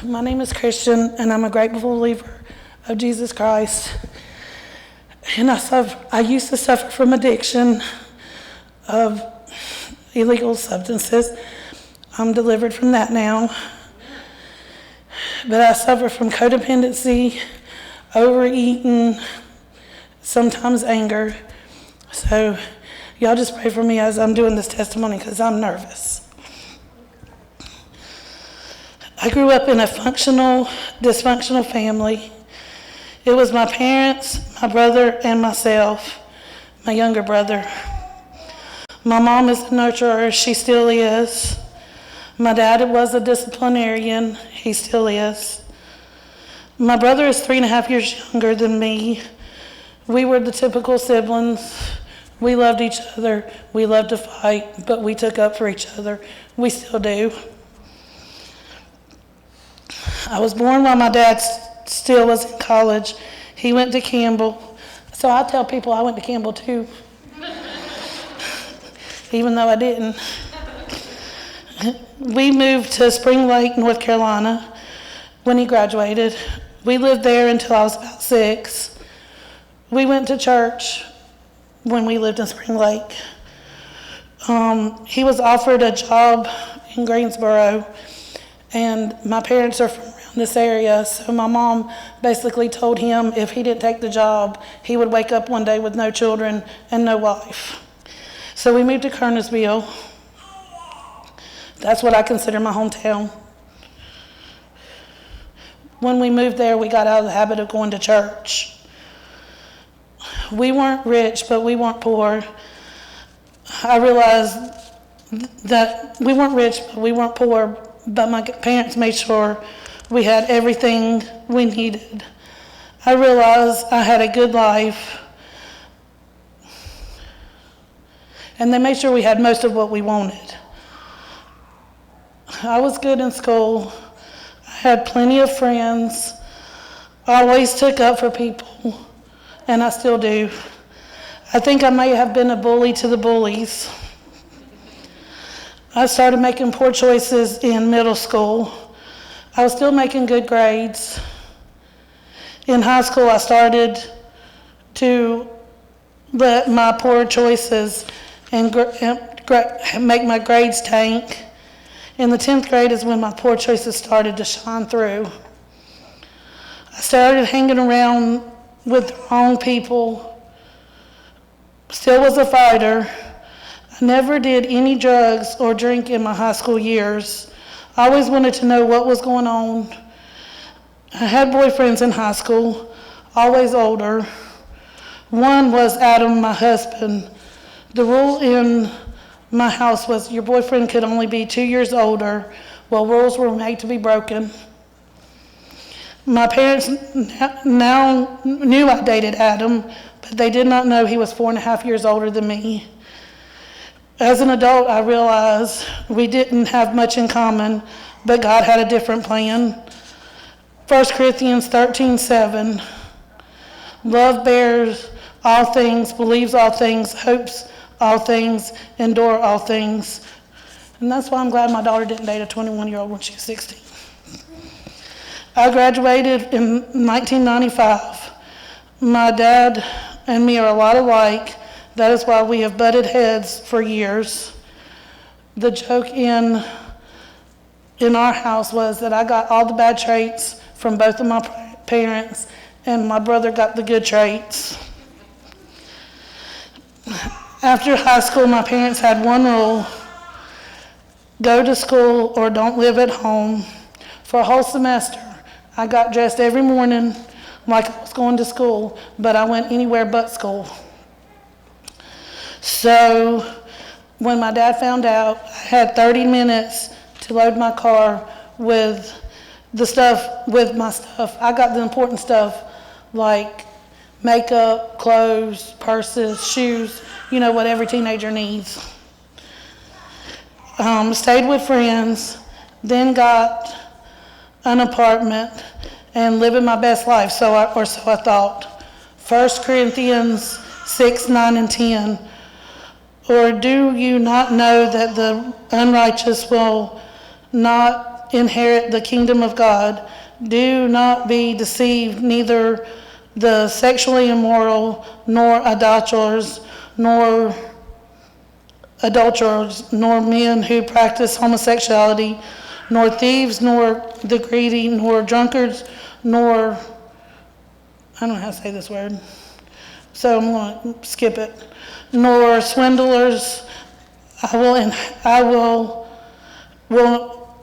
My name is Cristian, and I'm a grateful believer of Jesus Christ. And I used to suffer from addiction of illegal substances. I'm delivered from that now. But I suffer from codependency, overeating, sometimes anger. So y'all just pray for me as I'm doing this testimony because I'm nervous. I grew up in a dysfunctional family. It was my parents, my brother, and myself, my younger brother. My mom is a nurturer, she still is. My dad was a disciplinarian, he still is. My brother is 3.5 years younger than me. We were the typical siblings. We loved each other, we loved to fight, but we took up for each other. We still do. I was born while my dad still was in college. He went to Campbell. So I tell people I went to Campbell too, even though I didn't. We moved to Spring Lake, North Carolina when he graduated. We lived there until I was about 6. We went to church when we lived in Spring Lake. He was offered a job in Greensboro, and my parents are from around this area, so my mom basically told him if he didn't take the job, he would wake up one day with no children and no wife. So we moved to Kernersville. That's what I consider my hometown. When we moved there, we got out of the habit of going to church. We weren't rich, but we weren't poor. I realized that we weren't rich, but we weren't poor, but my parents made sure we had everything we needed. I realized I had a good life, and they made sure we had most of what we wanted. I was good in school. I had plenty of friends. I always took up for people, and I still do. I think I may have been a bully to the bullies. I started making poor choices in middle school. I was still making good grades. In high school, I started to let my poor choices and make my grades tank. In the 10th grade is when my poor choices started to shine through. I started hanging around with the wrong people. Still was a fighter. I never did any drugs or drink in my high school years. I always wanted to know what was going on. I had boyfriends in high school, always older. One was Adam, my husband. The rule in my house was your boyfriend could only be 2 years older. Well, rules were made to be broken. My parents now knew I dated Adam, but they did not know he was 4.5 years older than me. As an adult, I realized we didn't have much in common, but God had a different plan. 1 Corinthians 13:7. Love bears all things, believes all things, hopes all things, endure all things. And that's why I'm glad my daughter didn't date a 21-year-old when she was 16. I graduated in 1995. My dad and me are a lot alike. That is why we have butted heads for years. The joke in our house was that I got all the bad traits from both of my parents, and my brother got the good traits. After high school, my parents had one rule: go to school or don't live at home. For a whole semester, I got dressed every morning like I was going to school, but I went anywhere but school. So when my dad found out, I had 30 minutes to load my car with my stuff. I got the important stuff like makeup, clothes, purses, shoes, what every teenager needs. Stayed with friends, then got an apartment and living my best life, so I thought. 1 Corinthians 6, 9, and 10. Or do you not know that the unrighteous will not inherit the kingdom of God. Do not be deceived, neither the sexually immoral, nor adulterers, nor men who practice homosexuality, nor thieves, nor the greedy, nor drunkards, nor, I don't know how to say this word, so I'm going to skip it, nor swindlers, I will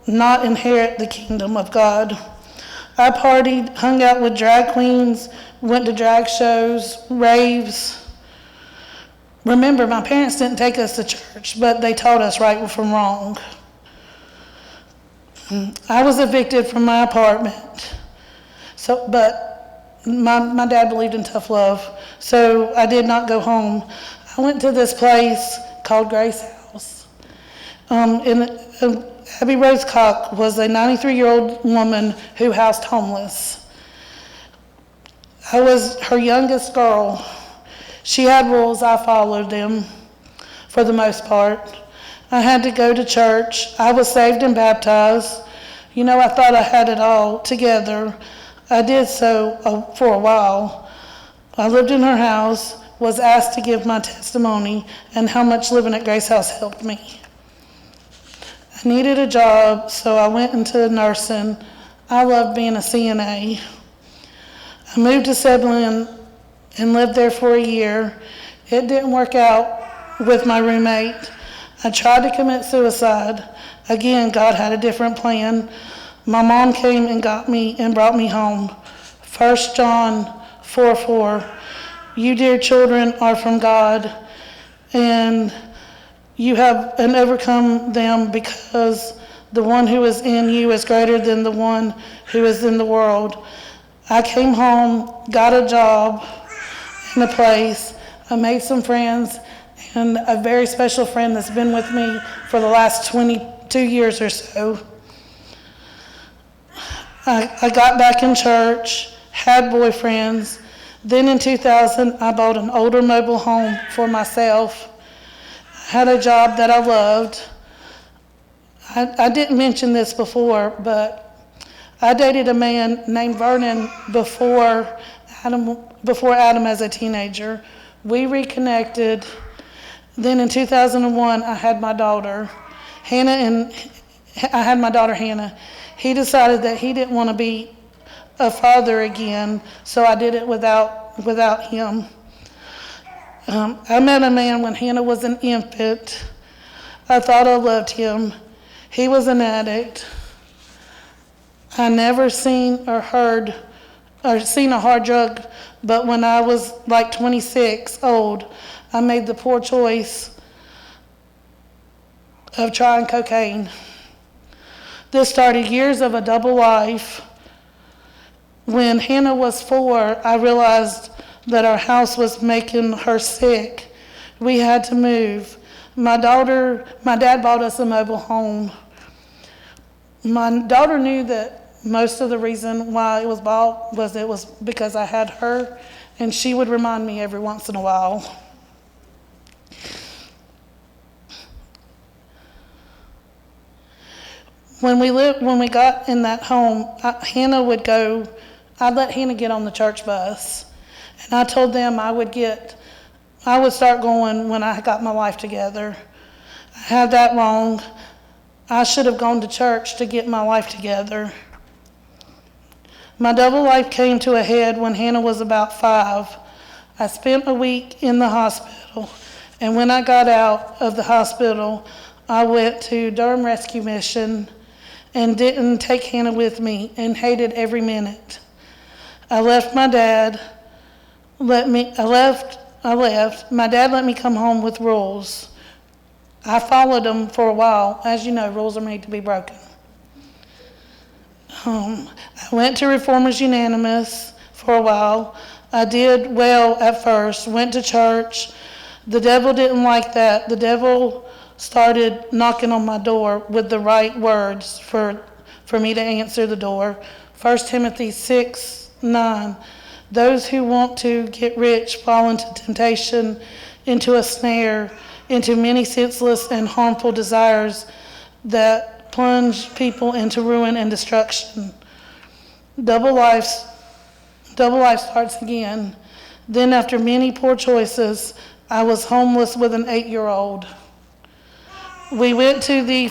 not inherit the kingdom of God. I partied, hung out with drag queens, went to drag shows, raves. Remember, my parents didn't take us to church, but they taught us right from wrong. I was evicted from my apartment, but my dad believed in tough love, so I did not go home. I went to this place called Grace House. Abby Rose Cock was a 93-year-old woman who housed homeless. I was her youngest girl. She had rules, I followed them for the most part. I had to go to church. I was saved and baptized. You know, I thought I had it all together. I did so for a while. I lived in her house, was asked to give my testimony and how much living at Grace House helped me. I needed a job, so I went into nursing. I loved being a CNA. I moved to Sebulin and lived there for a year. It didn't work out with my roommate. I tried to commit suicide. Again, God had a different plan. My mom came and got me and brought me home. 1 John 4:4, you dear children are from God, and you have overcome them, because the one who is in you is greater than the one who is in the world. I came home, got a job in a place. I made some friends, and a very special friend that's been with me for the last 22 years or so. I got back in church, had boyfriends. Then in 2000, I bought an older mobile home for myself. Had a job that I loved. I didn't mention this before, but I dated a man named Vernon before Adam as a teenager. We reconnected. Then in 2001, I had my daughter, Hannah. He decided that he didn't want to be a father again, so I did it without him. I met a man when Hannah was an infant. I thought I loved him. He was an addict. I never seen a hard drug, but when I was like 26 old, I made the poor choice of trying cocaine. This started years of a double life. When Hannah was 4, I realized that our house was making her sick. We had to move. My dad bought us a mobile home. My daughter knew that most of the reason why it was bought was because I had her, and she would remind me every once in a while. When we got in that home, I'd let Hannah get on the church bus. And I told them I would start going when I got my life together. I had that wrong. I should have gone to church to get my life together. My double life came to a head when Hannah was about 5. I spent a week in the hospital, and when I got out of the hospital, I went to Durham Rescue Mission and didn't take Hannah with me and hated every minute. I left. My dad let me come home with rules. I followed them for a while. As you know, rules are made to be broken. I went to Reformers Unanimous for a while. I did well at first, went to church. The devil didn't like that. The devil started knocking on my door with the right words for me to answer the door. 1 Timothy 6:9. Those who want to get rich fall into temptation, into a snare, into many senseless and harmful desires that plunge people into ruin and destruction. Double life starts again. Then after many poor choices, I was homeless with an 8-year-old. We went to the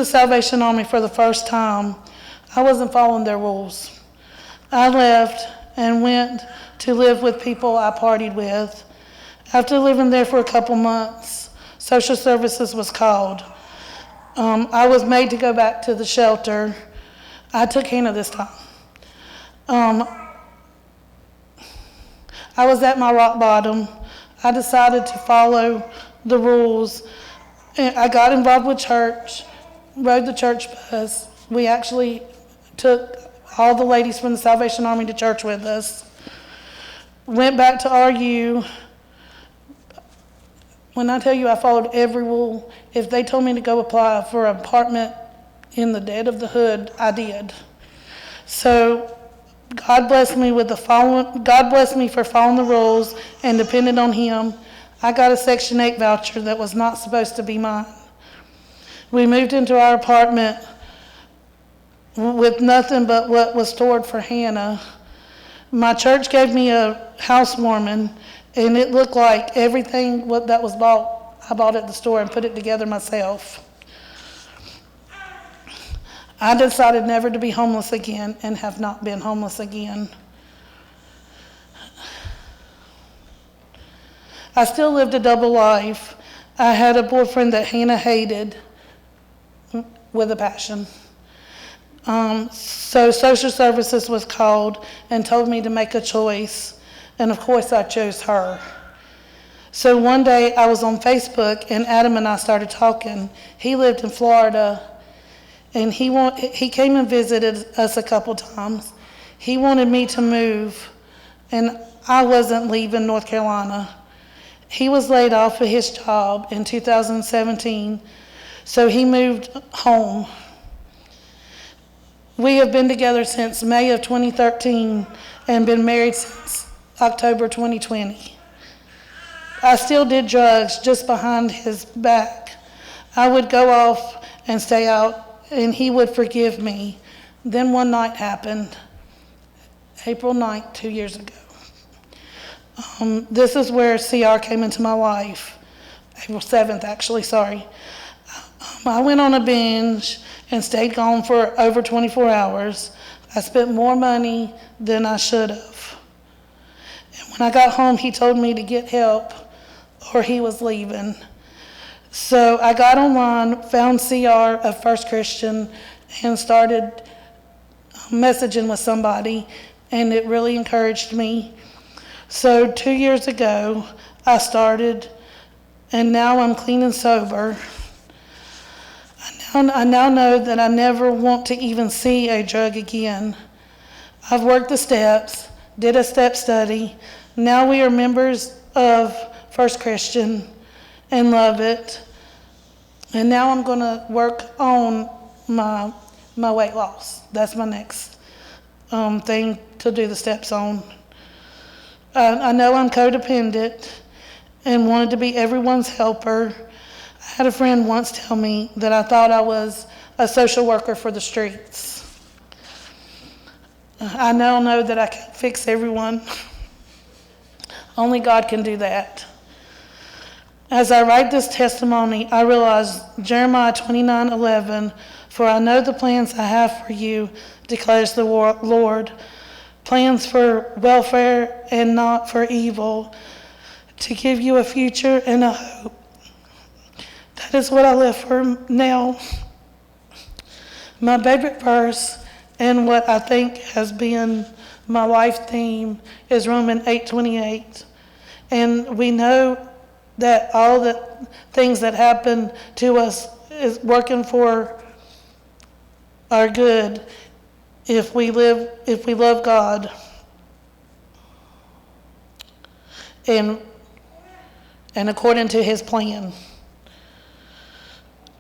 Salvation Army for the first time. I wasn't following their rules. I left and went to live with people I partied with. After living there for a couple months, social services was called. I was made to go back to the shelter. I took Hannah this time. I was at my rock bottom. I decided to follow the rules. I got involved with church, rode the church bus. We actually took all the ladies from the Salvation Army to church with us. Went back to RU. When I tell you I followed every rule, if they told me to go apply for an apartment in the dead of the hood, I did. So God blessed me for following the rules and depending on Him. I got a Section 8 voucher that was not supposed to be mine. We moved into our apartment with nothing but what was stored for Hannah. My church gave me a housewarming, and it looked like everything that was bought, I bought at the store and put it together myself. I decided never to be homeless again and have not been homeless again. I still lived a double life. I had a boyfriend that Hannah hated with a passion. So social services was called and told me to make a choice. And of course I chose her. So one day I was on Facebook and Adam and I started talking. He lived in Florida and he came and visited us a couple times. He wanted me to move and I wasn't leaving North Carolina. He was laid off of his job in 2017, so he moved home. We have been together since May of 2013 and been married since October 2020. I still did drugs just behind his back. I would go off and stay out and he would forgive me. Then one night happened, April 9th, 2 years ago. This is where CR came into my life. April 7th, actually, sorry. I went on a binge and stayed gone for over 24 hours. I spent more money than I should have. And when I got home, he told me to get help or he was leaving. So I got online, found CR of First Christian, and started messaging with somebody, and it really encouraged me. So 2 years ago, I started, and now I'm clean and sober. I now know that I never want to even see a drug again. I've worked the steps, did a step study. Now we are members of First Christian and love it. And now I'm going to work on my weight loss. That's my next thing to do the steps on. I know I'm codependent and wanted to be everyone's helper. I had a friend once tell me that I thought I was a social worker for the streets. I now know that I can't fix everyone. Only God can do that. As I write this testimony, I realize Jeremiah 29:11, for I know the plans I have for you, declares the Lord, plans for welfare and not for evil, to give you a future and a hope. That is what I live for now. My favorite verse and what I think has been my life theme is Romans 8:28. And we know that all the things that happen to us is working for our good if we love God and according to his plan.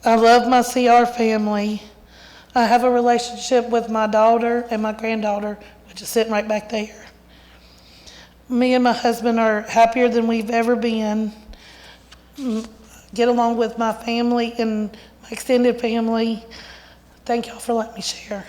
I love my CR family. I have a relationship with my daughter and my granddaughter, which is sitting right back there. Me and my husband are happier than we've ever been. Get along with my family and my extended family. Thank y'all for letting me share.